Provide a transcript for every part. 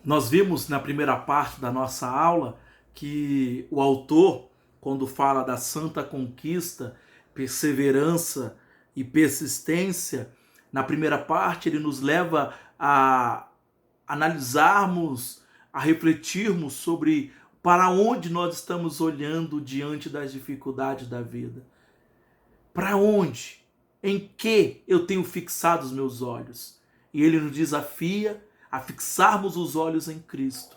Nós vimos na primeira parte da nossa aula que o autor, quando fala da santa conquista, perseverança e persistência, na primeira parte ele nos leva a analisarmos, a refletirmos sobre para onde nós estamos olhando diante das dificuldades da vida. Para onde? Em que eu tenho fixado os meus olhos? E ele nos desafia a fixarmos os olhos em Cristo,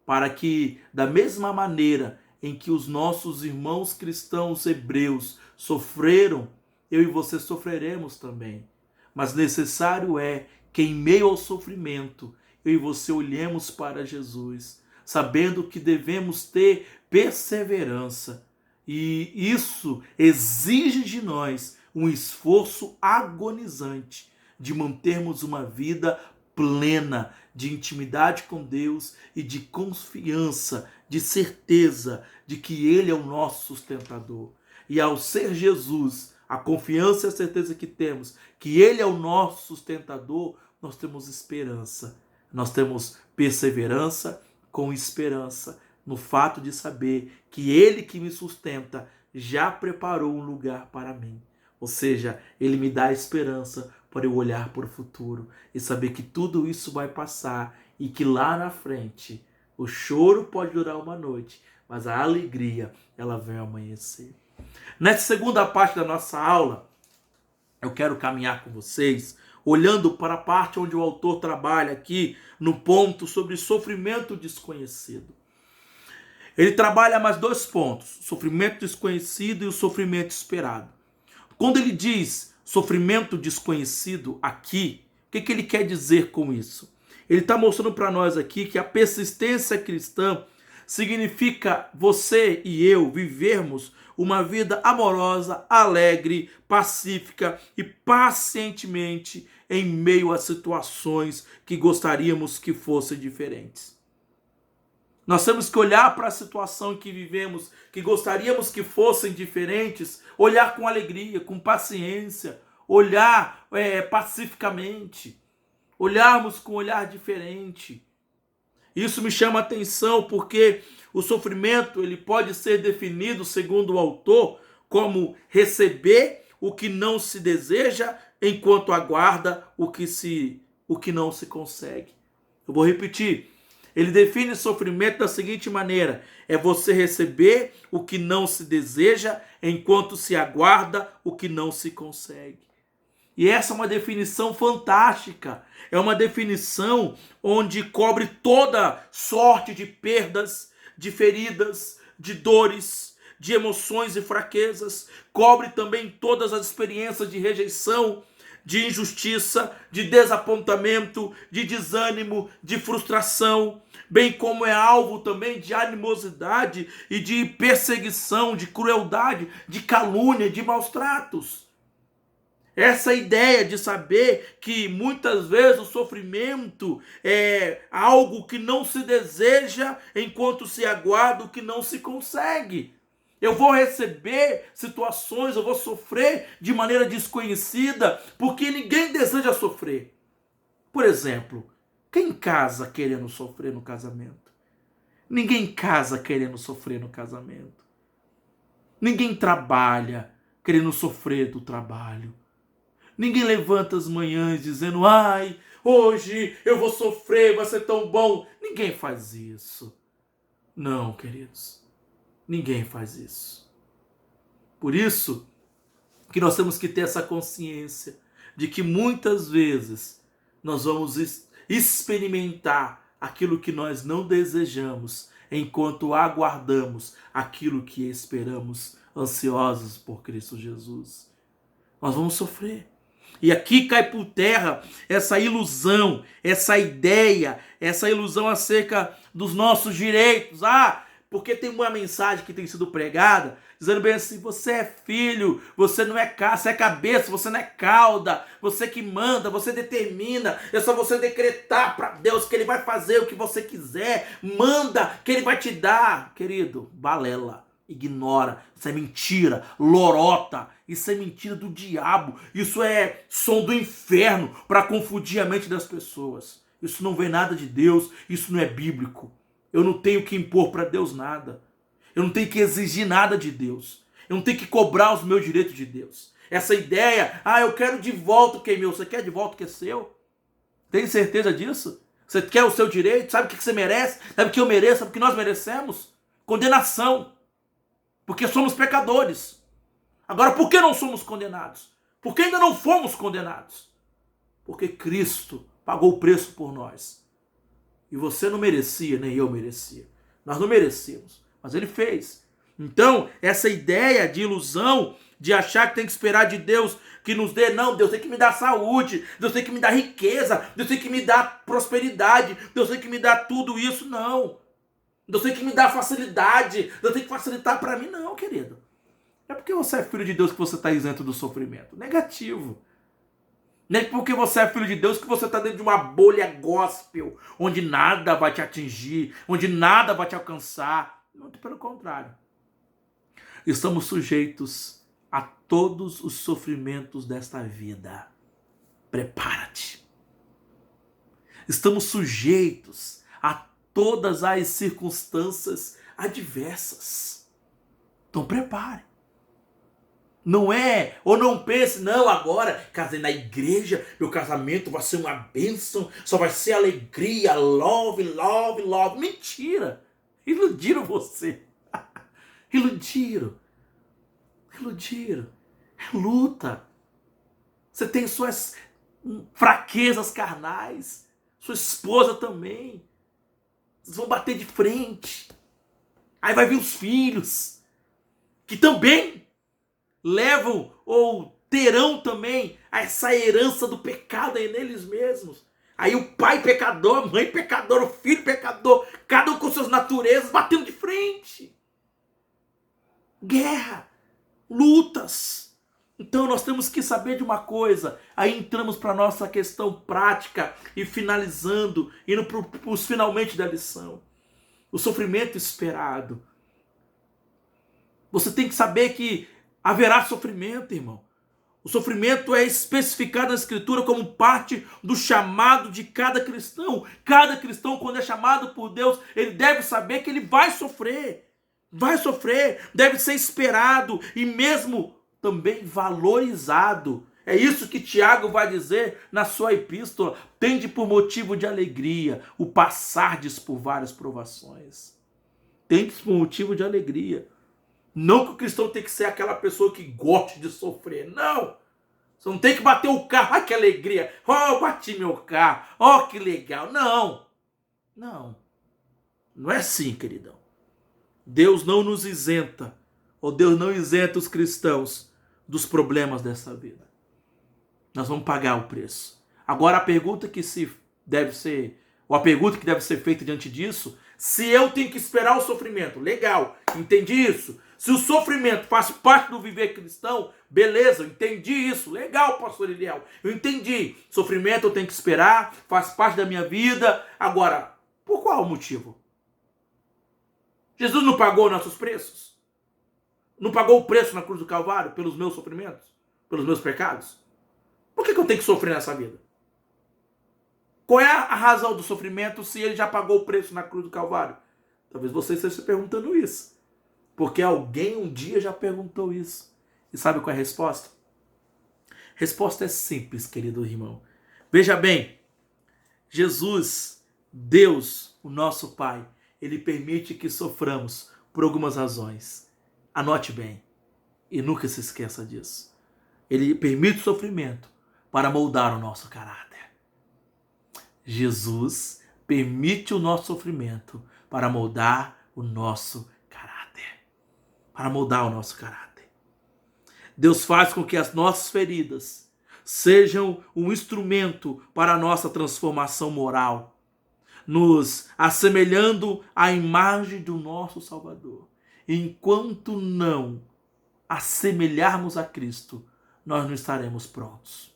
para que, da mesma maneira em que os nossos irmãos cristãos hebreus sofreram, eu e você sofreremos também. Mas necessário é que, em meio ao sofrimento, eu e você olhemos para Jesus, sabendo que devemos ter perseverança. E isso exige de nós um esforço agonizante de mantermos uma vida plena de intimidade com Deus e de confiança, de certeza de que Ele é o nosso sustentador. E ao ser Jesus, a confiança e a certeza que temos que Ele é o nosso sustentador, nós temos esperança. Nós temos perseverança com esperança no fato de saber que Ele que me sustenta já preparou um lugar para mim. Ou seja, Ele me dá esperança para eu olhar para o futuro e saber que tudo isso vai passar e que lá na frente o choro pode durar uma noite, mas a alegria ela vem ao amanhecer. Nessa segunda parte da nossa aula, eu quero caminhar com vocês olhando para a parte onde o autor trabalha aqui no ponto sobre sofrimento desconhecido. Ele trabalha mais dois pontos, o sofrimento desconhecido e o sofrimento esperado. Quando ele diz sofrimento desconhecido aqui, o que ele quer dizer com isso? Ele está mostrando para nós aqui que a persistência cristã significa você e eu vivermos uma vida amorosa, alegre, pacífica e pacientemente em meio a situações que gostaríamos que fossem diferentes. Nós temos que olhar para a situação em que vivemos, que gostaríamos que fossem diferentes, olhar com alegria, com paciência, olhar pacificamente, olharmos com um olhar diferente. Isso me chama a atenção porque o sofrimento ele pode ser definido, segundo o autor, como receber o que não se deseja enquanto aguarda o que não se consegue. Eu vou repetir. Ele define sofrimento da seguinte maneira: é você receber o que não se deseja enquanto se aguarda o que não se consegue. E essa é uma definição fantástica. É uma definição onde cobre toda sorte de perdas, de feridas, de dores, de emoções e fraquezas. Cobre também todas as experiências de rejeição, de injustiça, de desapontamento, de desânimo, de frustração, bem como é alvo também de animosidade e de perseguição, de crueldade, de calúnia, de maus tratos. Essa ideia de saber que muitas vezes o sofrimento é algo que não se deseja enquanto se aguarda o que não se consegue. Eu vou receber situações, eu vou sofrer de maneira desconhecida, porque ninguém deseja sofrer. Por exemplo, quem casa querendo sofrer no casamento? Ninguém casa querendo sofrer no casamento. Ninguém trabalha querendo sofrer do trabalho. Ninguém levanta as manhãs dizendo, ai, hoje eu vou sofrer, vai ser tão bom. Ninguém faz isso. Não, queridos. Ninguém faz isso. Por isso que nós temos que ter essa consciência de que muitas vezes nós vamos experimentar aquilo que nós não desejamos enquanto aguardamos aquilo que esperamos ansiosos por Cristo Jesus. Nós vamos sofrer. E aqui cai por terra essa ilusão, essa ilusão acerca dos nossos direitos. Porque tem uma mensagem que tem sido pregada, dizendo bem assim, você é filho, você não é você é cabeça, você não é cauda, você que manda, você determina, é só você decretar para Deus que Ele vai fazer o que você quiser, manda que Ele vai te dar. Querido, balela. Ignora, isso é mentira, lorota, isso é mentira do diabo, isso é som do inferno para confundir a mente das pessoas. Isso não vem nada de Deus, isso não é bíblico. Eu não tenho que impor para Deus nada. Eu não tenho que exigir nada de Deus. Eu não tenho que cobrar os meus direitos de Deus. Essa ideia, eu quero de volta o que é meu. Você quer de volta o que é seu? Tem certeza disso? Você quer o seu direito? Sabe o que você merece? Sabe o que eu mereço? Sabe o que nós merecemos? Condenação. Porque somos pecadores. Agora, por que não somos condenados? Porque ainda não fomos condenados. Porque Cristo pagou o preço por nós. E você não merecia, nem eu merecia. Nós não merecíamos, mas Ele fez. Então, essa ideia de ilusão, de achar que tem que esperar de Deus que nos dê, não, Deus tem que me dar saúde, Deus tem que me dar riqueza, Deus tem que me dar prosperidade, Deus tem que me dar tudo isso, não. Deus tem que me dar facilidade, Deus tem que facilitar para mim, não, querido. É porque você é filho de Deus que você está isento do sofrimento. Negativo. Nem porque você é filho de Deus que você está dentro de uma bolha gospel, onde nada vai te atingir, onde nada vai te alcançar. Muito pelo contrário. Estamos sujeitos a todos os sofrimentos desta vida. Prepara-te. Estamos sujeitos a todas as circunstâncias adversas. Então prepare. Não é, ou não pense, não, agora casei na igreja, meu casamento vai ser uma bênção, só vai ser alegria, love, love, love. Mentira! Iludiram você. Iludiram. É luta. Você tem suas fraquezas carnais, sua esposa também. Vocês vão bater de frente. Aí vai vir os filhos, que também levam ou terão também essa herança do pecado aí neles mesmos. Aí o pai pecador, a mãe pecadora, o filho pecador, cada um com suas naturezas batendo de frente. Guerra, lutas. Então nós temos que saber de uma coisa. Aí entramos para a nossa questão prática e finalizando, indo para os finalmente da lição. O sofrimento esperado. Você tem que saber que haverá sofrimento, irmão. O sofrimento é especificado na Escritura como parte do chamado de cada cristão. Cada cristão, quando é chamado por Deus, ele deve saber que ele vai sofrer. Vai sofrer, deve ser esperado e mesmo também valorizado. É isso que Tiago vai dizer na sua epístola. Tende por motivo de alegria o passardes por várias provações. Tende por motivo de alegria. Não que o cristão tem que ser aquela pessoa que goste de sofrer. Não. Você não tem que bater o carro. Ai, que alegria. Oh, bati meu carro. Oh, que legal. Não. Não. Não é assim, queridão. Deus não nos isenta. Ou Deus não isenta os cristãos dos problemas dessa vida. Nós vamos pagar o preço. Agora a pergunta que deve ser feita diante disso, se eu tenho que esperar o sofrimento, legal, entendi isso. Se o sofrimento faz parte do viver cristão, beleza, eu entendi isso, legal, pastor Eliel, eu entendi. Sofrimento eu tenho que esperar, faz parte da minha vida. Agora, por qual motivo? Jesus não pagou nossos preços? Não pagou o preço na cruz do Calvário pelos meus sofrimentos? Pelos meus pecados? Por que eu tenho que sofrer nessa vida? Qual é a razão do sofrimento se ele já pagou o preço na cruz do Calvário? Talvez você esteja se perguntando isso. Porque alguém um dia já perguntou isso. E sabe qual é a resposta? A resposta é simples, querido irmão. Veja bem, Jesus, Deus, o nosso Pai, Ele permite que soframos por algumas razões. Anote bem e nunca se esqueça disso. Ele permite o sofrimento para moldar o nosso caráter. Jesus permite o nosso sofrimento para moldar o nosso caráter. Para moldar o nosso caráter. Deus faz com que as nossas feridas sejam um instrumento para a nossa transformação moral, nos assemelhando à imagem do nosso Salvador. Enquanto não assemelharmos a Cristo, nós não estaremos prontos.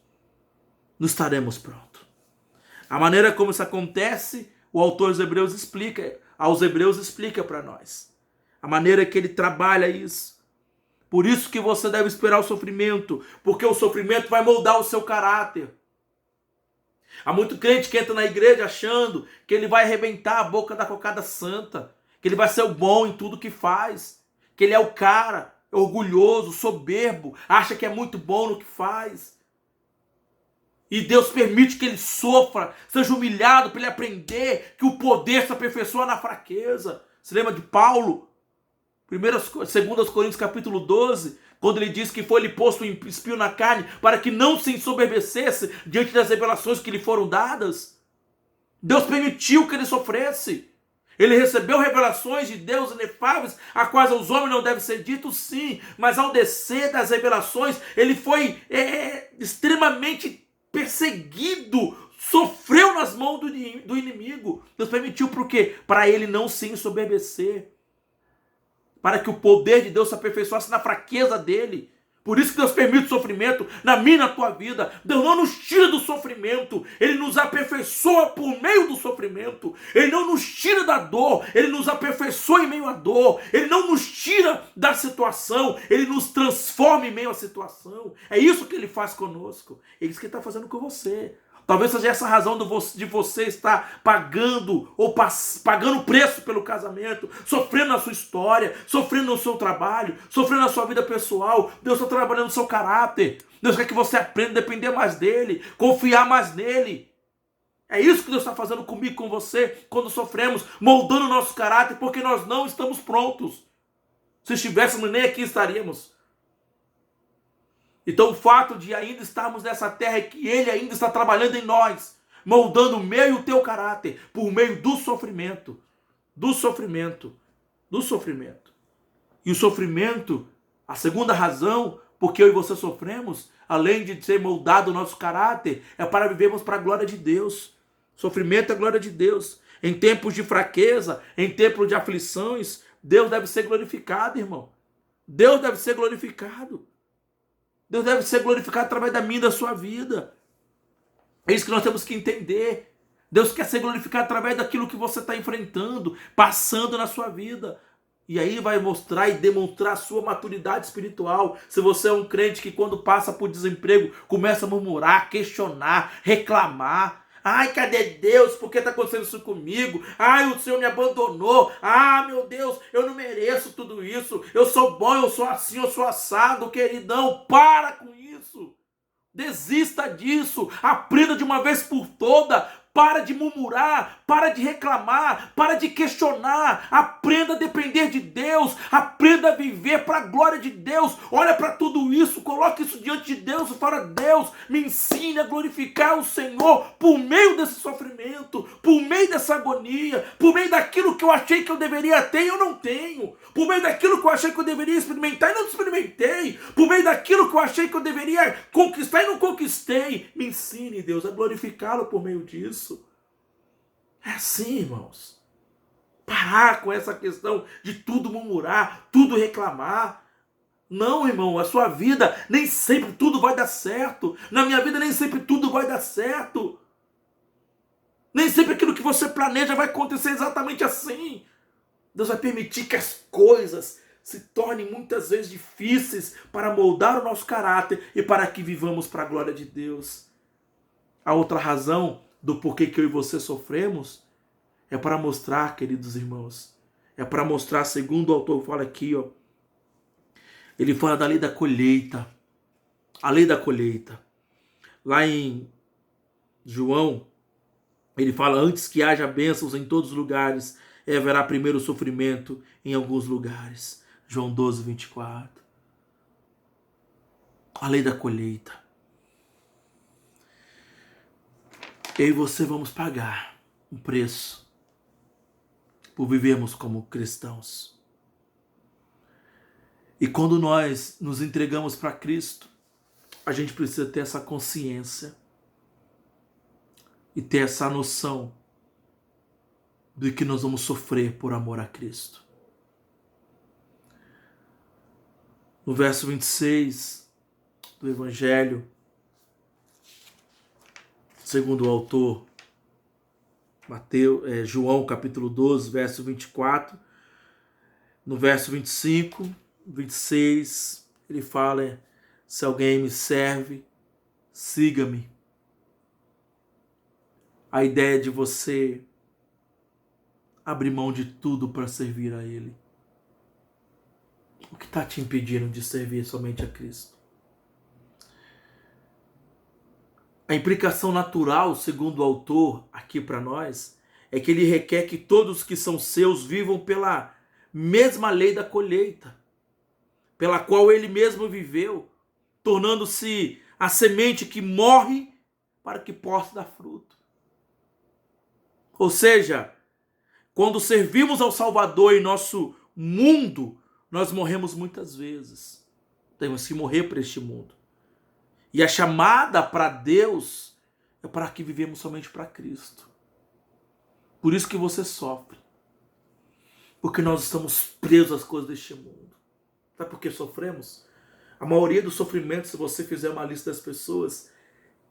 Não estaremos prontos. A maneira como isso acontece, o autor aos Hebreus explica para nós. A maneira que ele trabalha isso. Por isso que você deve esperar o sofrimento, porque o sofrimento vai moldar o seu caráter. Há muito crente que entra na igreja achando que ele vai arrebentar a boca da cocada santa, que ele vai ser o bom em tudo que faz, que ele é o cara orgulhoso, soberbo, acha que é muito bom no que faz. E Deus permite que ele sofra, seja humilhado para ele aprender que o poder se aperfeiçoa na fraqueza. Você lembra de Paulo? 2 Coríntios capítulo 12, quando ele diz que foi-lhe posto um espinho na carne para que não se ensoberbecesse diante das revelações que lhe foram dadas. Deus permitiu que ele sofresse. Ele recebeu revelações de Deus inefáveis, a quais aos homens não deve ser dito, sim, mas ao descer das revelações, ele foi extremamente perseguido, sofreu nas mãos do inimigo. Deus permitiu por quê? Para ele não se ensoberbecer, para que o poder de Deus se aperfeiçoasse na fraqueza dele. Por isso que Deus permite o sofrimento na minha e na tua vida. Deus não nos tira do sofrimento, Ele nos aperfeiçoa por meio do sofrimento. Ele não nos tira da dor, Ele nos aperfeiçoa em meio à dor. Ele não nos tira da situação, Ele nos transforma em meio à situação. É isso que Ele faz conosco, é isso que Ele está fazendo com você. Talvez seja essa a razão de você estar pagando ou pagando preço pelo casamento, sofrendo na sua história, sofrendo no seu trabalho, sofrendo na sua vida pessoal. Deus está trabalhando no seu caráter. Deus quer que você aprenda a depender mais dele, confiar mais nele. É isso que Deus está fazendo comigo, com você, quando sofremos, moldando o nosso caráter, porque nós não estamos prontos. Se estivéssemos, nem aqui estaríamos. Então o fato de ainda estarmos nessa terra é que Ele ainda está trabalhando em nós, moldando o meu e o teu caráter, por meio do sofrimento. Do sofrimento. Do sofrimento. E o sofrimento, a segunda razão porque eu e você sofremos, além de ser moldado o nosso caráter, é para vivermos para a glória de Deus. Sofrimento é a glória de Deus. Em tempos de fraqueza, em tempos de aflições, Deus deve ser glorificado, irmão. Deus deve ser glorificado. Deus deve ser glorificado através da minha e da sua vida. É isso que nós temos que entender. Deus quer ser glorificado através daquilo que você está enfrentando, passando na sua vida. E aí vai mostrar e demonstrar a sua maturidade espiritual. Se você é um crente que quando passa por desemprego, começa a murmurar, questionar, reclamar. Ai, cadê Deus? Por que está acontecendo isso comigo? Ai, o Senhor me abandonou. Ah, meu Deus, eu não mereço tudo isso. Eu sou bom, eu sou assim, eu sou assado, queridão. Para com isso. Desista disso. Aprenda de uma vez por toda. Para de murmurar, para de reclamar, para de questionar. Aprenda a depender de Deus, aprenda a viver para a glória de Deus. Olha para tudo isso, coloque isso diante de Deus e fala: Deus, me ensine a glorificar o Senhor por meio desse sofrimento, por meio dessa agonia, por meio daquilo que eu achei que eu deveria ter e eu não tenho, por meio daquilo que eu achei que eu deveria experimentar e não experimentei, por meio daquilo que eu achei que eu deveria conquistar e não conquistei. Me ensine, Deus, a glorificá-lo por meio disso. É assim, irmãos. Parar com essa questão de tudo murmurar, tudo reclamar. Não, irmão, a sua vida nem sempre tudo vai dar certo. Na minha vida nem sempre tudo vai dar certo. Nem sempre aquilo que você planeja vai acontecer exatamente assim. Deus vai permitir que as coisas se tornem muitas vezes difíceis para moldar o nosso caráter e para que vivamos para a glória de Deus. A outra razão do porquê que eu e você sofremos é para mostrar, queridos irmãos, é para mostrar, segundo o autor fala aqui, ó, ele fala da lei da colheita, a lei da colheita. Lá em João, ele fala: antes que haja bênçãos em todos os lugares, haverá primeiro sofrimento em alguns lugares. João 12, 24. A lei da colheita. Eu e você vamos pagar um preço por vivermos como cristãos. E quando nós nos entregamos para Cristo, a gente precisa ter essa consciência e ter essa noção de que nós vamos sofrer por amor a Cristo. No verso 26 do Evangelho, segundo o autor, João capítulo 12, verso 24, no verso 25, 26, ele fala: se alguém me serve, siga-me. a ideia de você abrir mão de tudo para servir a Ele? O que está te impedindo de servir somente a Cristo? A implicação natural, segundo o autor aqui para nós, é que ele requer que todos que são seus vivam pela mesma lei da colheita, pela qual ele mesmo viveu, tornando-se a semente que morre para que possa dar fruto. Ou seja, quando servimos ao Salvador em nosso mundo, nós morremos muitas vezes. Temos que morrer para este mundo. E a chamada para Deus é para que vivemos somente para Cristo. Por isso que você sofre. Porque nós estamos presos às coisas deste mundo. Sabe por que sofremos? A maioria dos sofrimentos, se você fizer uma lista das pessoas,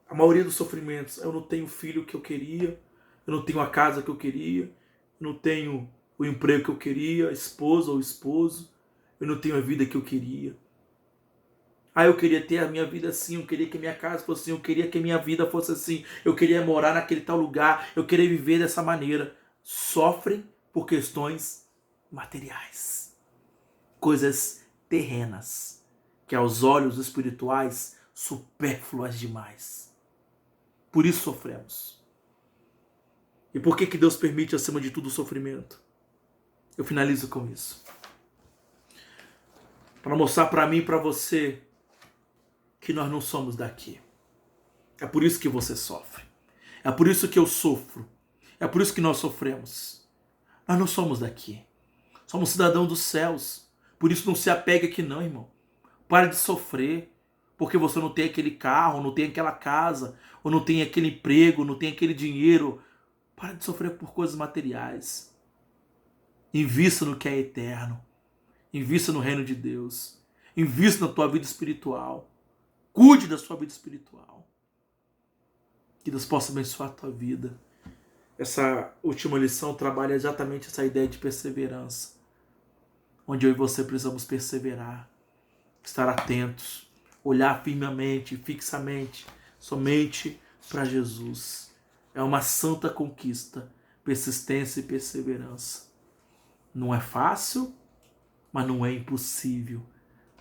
a maioria dos sofrimentos, eu não tenho o filho que eu queria, eu não tenho a casa que eu queria, eu não tenho o emprego que eu queria, a esposa ou esposo, eu não tenho a vida que eu queria. Eu queria ter a minha vida assim, eu queria que a minha casa fosse assim, eu queria que a minha vida fosse assim, eu queria morar naquele tal lugar, eu queria viver dessa maneira. Sofrem por questões materiais, coisas terrenas, que aos olhos espirituais supérfluas demais. Por isso sofremos. E por que Deus permite acima de tudo o sofrimento? Eu finalizo com isso. Para mostrar para mim e para você que nós não somos daqui. É por isso que você sofre. É por isso que eu sofro. É por isso que nós sofremos. Nós não somos daqui. Somos cidadãos dos céus. Por isso não se apegue aqui não, irmão. Pare de sofrer. Porque você não tem aquele carro, não tem aquela casa, ou não tem aquele emprego, não tem aquele dinheiro. Pare de sofrer por coisas materiais. Invista no que é eterno. Invista no reino de Deus. Invista na tua vida espiritual. Cuide da sua vida espiritual. Que Deus possa abençoar a tua vida. Essa última lição trabalha exatamente essa ideia de perseverança. Onde eu e você precisamos perseverar. Estar atentos. Olhar firmemente, fixamente, somente para Jesus. É uma santa conquista. Persistência e perseverança. Não é fácil, mas não é impossível.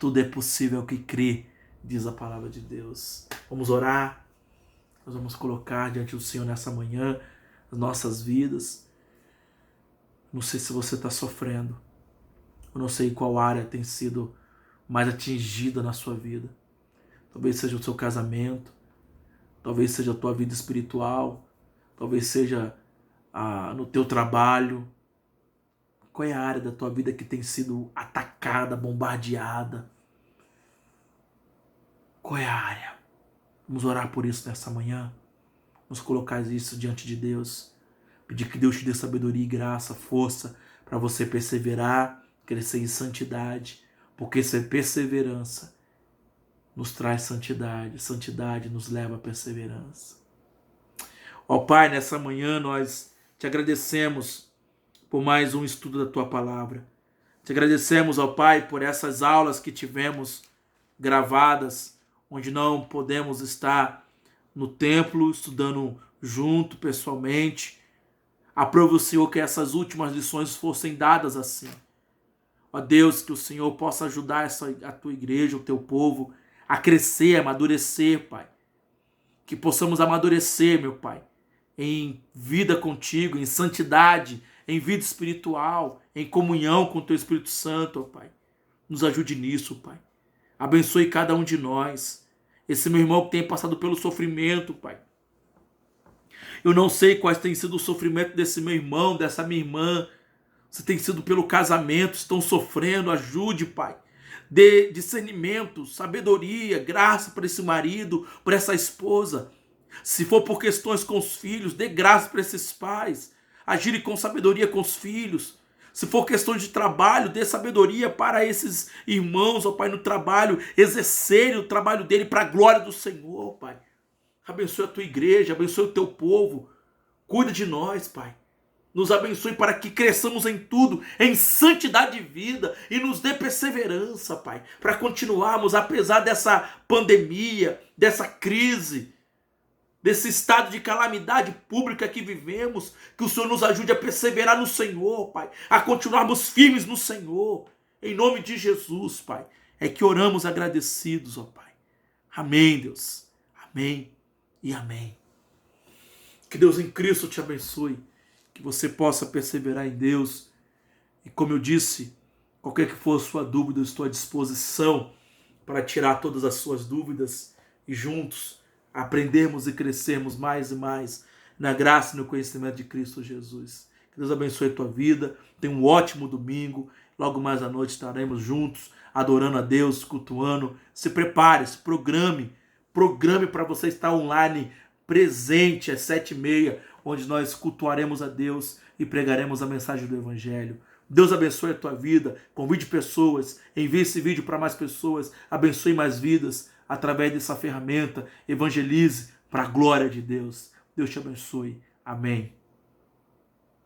Tudo é possível ao que crê, diz a palavra de Deus. Vamos orar. Nós vamos colocar diante do Senhor nessa manhã as nossas vidas. Não sei se você está sofrendo. Eu não sei qual área tem sido mais atingida na sua vida. Talvez seja o seu casamento. Talvez seja a tua vida espiritual. Talvez seja no teu trabalho. Qual é a área da tua vida que tem sido atacada, bombardeada? Qual é a área? Vamos orar por isso nessa manhã. Vamos colocar isso diante de Deus. Pedir que Deus te dê sabedoria e graça, força para você perseverar, crescer em santidade. Porque essa perseverança nos traz santidade. Santidade nos leva à perseverança. Ó Pai, nessa manhã nós te agradecemos por mais um estudo da tua palavra. Te agradecemos, ó Pai, por essas aulas que tivemos gravadas, onde não podemos estar no templo estudando junto, pessoalmente. Aprove o Senhor que essas últimas lições fossem dadas assim. Ó Deus, que o Senhor possa ajudar a tua igreja, o teu povo, a crescer, a amadurecer, Pai. Que possamos amadurecer, meu Pai, em vida contigo, em santidade, em vida espiritual, em comunhão com o teu Espírito Santo, ó Pai. Nos ajude nisso, Pai. Abençoe cada um de nós. Esse meu irmão que tem passado pelo sofrimento, Pai. Eu não sei quais tem sido o sofrimento desse meu irmão, dessa minha irmã. Se tem sido pelo casamento, estão sofrendo, ajude, Pai. Dê discernimento, sabedoria, graça para esse marido, para essa esposa. Se for por questões com os filhos, dê graça para esses pais. Agire com sabedoria com os filhos. Se for questão de trabalho, dê sabedoria para esses irmãos, ó Pai, no trabalho, exercerem o trabalho dele para a glória do Senhor, Pai. Abençoe a tua igreja, abençoe o teu povo. Cuida de nós, Pai. Nos abençoe para que cresçamos em tudo, em santidade de vida, e nos dê perseverança, Pai, para continuarmos, apesar dessa pandemia, dessa crise, desse estado de calamidade pública que vivemos, que o Senhor nos ajude a perseverar no Senhor, Pai, a continuarmos firmes no Senhor, em nome de Jesus, Pai. É que oramos agradecidos, ó Pai. Amém, Deus. Amém e amém. Que Deus em Cristo te abençoe, que você possa perseverar em Deus. E como eu disse, qualquer que for a sua dúvida, eu estou à disposição para tirar todas as suas dúvidas e juntos aprendermos e crescermos mais e mais na graça e no conhecimento de Cristo Jesus. Que Deus abençoe a tua vida. Tenha um ótimo domingo. Logo mais à noite estaremos juntos, adorando a Deus, cultuando. Se prepare, se programe para você estar online, presente às 7h30, onde nós cultuaremos a Deus e pregaremos a mensagem do Evangelho. Deus abençoe a tua vida, convide pessoas, envie esse vídeo para mais pessoas, abençoe mais vidas através dessa ferramenta, evangelize para a glória de Deus. Deus te abençoe. Amém.